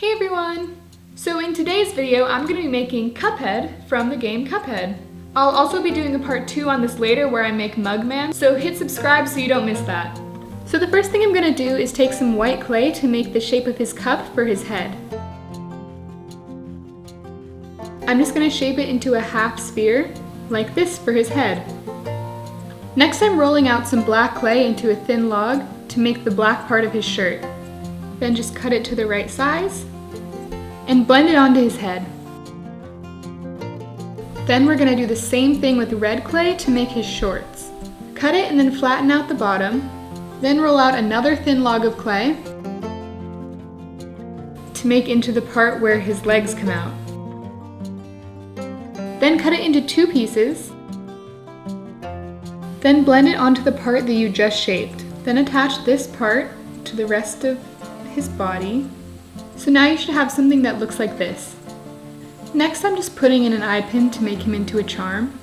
Hey everyone! So in today's video, I'm going to be making Cuphead from the game Cuphead. I'll also be doing a part 2 on this later where I make Mugman, so hit subscribe so you don't miss that. So the first thing I'm going to do is take some white clay to make the shape of his cup for his head. I'm just going to shape it into a half sphere, like this for his head. Next I'm rolling out some black clay into a thin log to make the black part of his shirt. Then just cut it to the right size and blend it onto his head. Then we're going to do the same thing with red clay to make his shorts. Cut it and then flatten out the bottom. Then roll out another thin log of clay to make into the part where his legs come out. Then cut it into 2 pieces. Then blend it onto the part that you just shaped. Then attach this part to the rest of his body. So now you should have something that looks like this. Next I'm just putting in an eye pin to make him into a charm.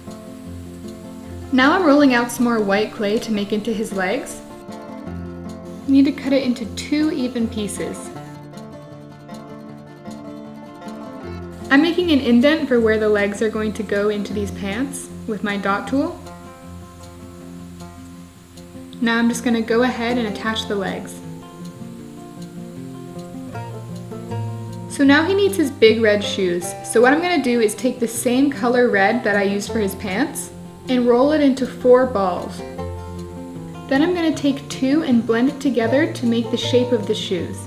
Now I'm rolling out some more white clay to make into his legs. You need to cut it into 2 even pieces. I'm making an indent for where the legs are going to go into these pants with my dot tool. Now I'm just going to go ahead and attach the legs. So now he needs his big red shoes. So what I'm going to do is take the same color red that I used for his pants and roll it into 4 balls. Then I'm going to take 2 and blend it together to make the shape of the shoes.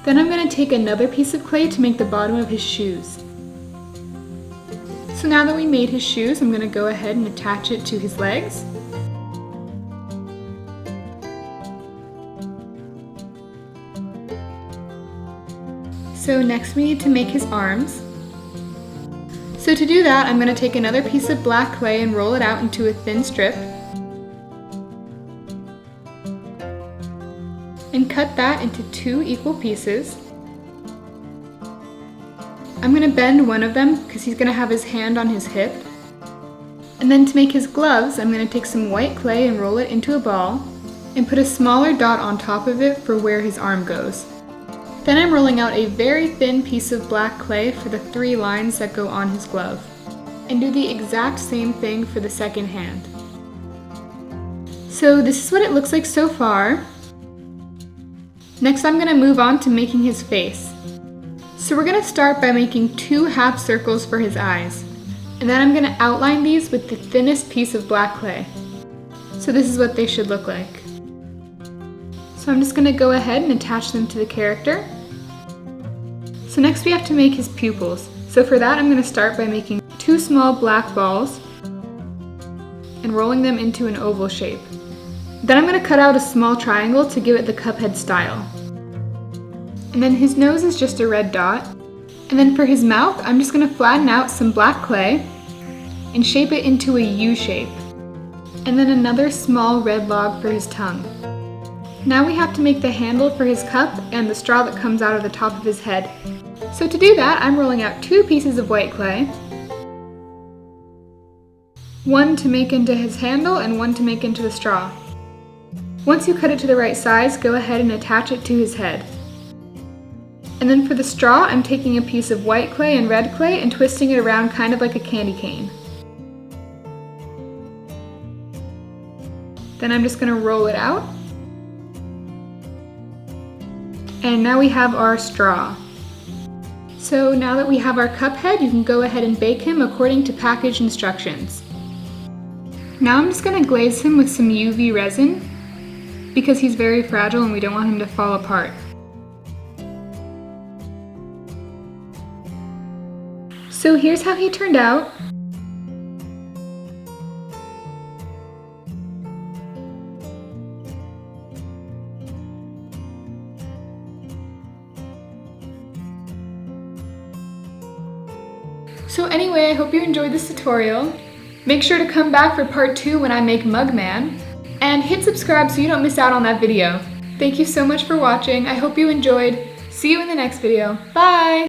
Then I'm going to take another piece of clay to make the bottom of his shoes. So now that we made his shoes, I'm going to go ahead and attach it to his legs. So next we need to make his arms. So to do that, I'm going to take another piece of black clay and roll it out into a thin strip. And cut that into 2 equal pieces. I'm going to bend one of them because he's going to have his hand on his hip. And then to make his gloves, I'm going to take some white clay and roll it into a ball and put a smaller dot on top of it for where his arm goes. Then I'm rolling out a very thin piece of black clay for the 3 lines that go on his glove. And do the exact same thing for the second hand. So this is what it looks like so far. Next I'm going to move on to making his face. So we're going to start by making 2 half circles for his eyes. And then I'm going to outline these with the thinnest piece of black clay. So this is what they should look like. So I'm just going to go ahead and attach them to the character. So next we have to make his pupils. So for that I'm going to start by making 2 small black balls and rolling them into an oval shape. Then I'm going to cut out a small triangle to give it the Cuphead style. And then his nose is just a red dot. And then for his mouth, I'm just going to flatten out some black clay and shape it into a U shape. And then another small red log for his tongue. Now we have to make the handle for his cup and the straw that comes out of the top of his head. So to do that, I'm rolling out 2 pieces of white clay. 1 to make into his handle and 1 to make into the straw. Once you cut it to the right size, go ahead and attach it to his head. And then for the straw, I'm taking a piece of white clay and red clay and twisting it around kind of like a candy cane. Then I'm just going to roll it out. And now we have our straw. So now that we have our Cuphead, you can go ahead and bake him according to package instructions. Now I'm just going to glaze him with some UV resin because he's very fragile and we don't want him to fall apart. So here's how he turned out. So anyway, I hope you enjoyed this tutorial. Make sure to come back for part 2 when I make Mugman. And hit subscribe so you don't miss out on that video. Thank you so much for watching. I hope you enjoyed. See you in the next video. Bye!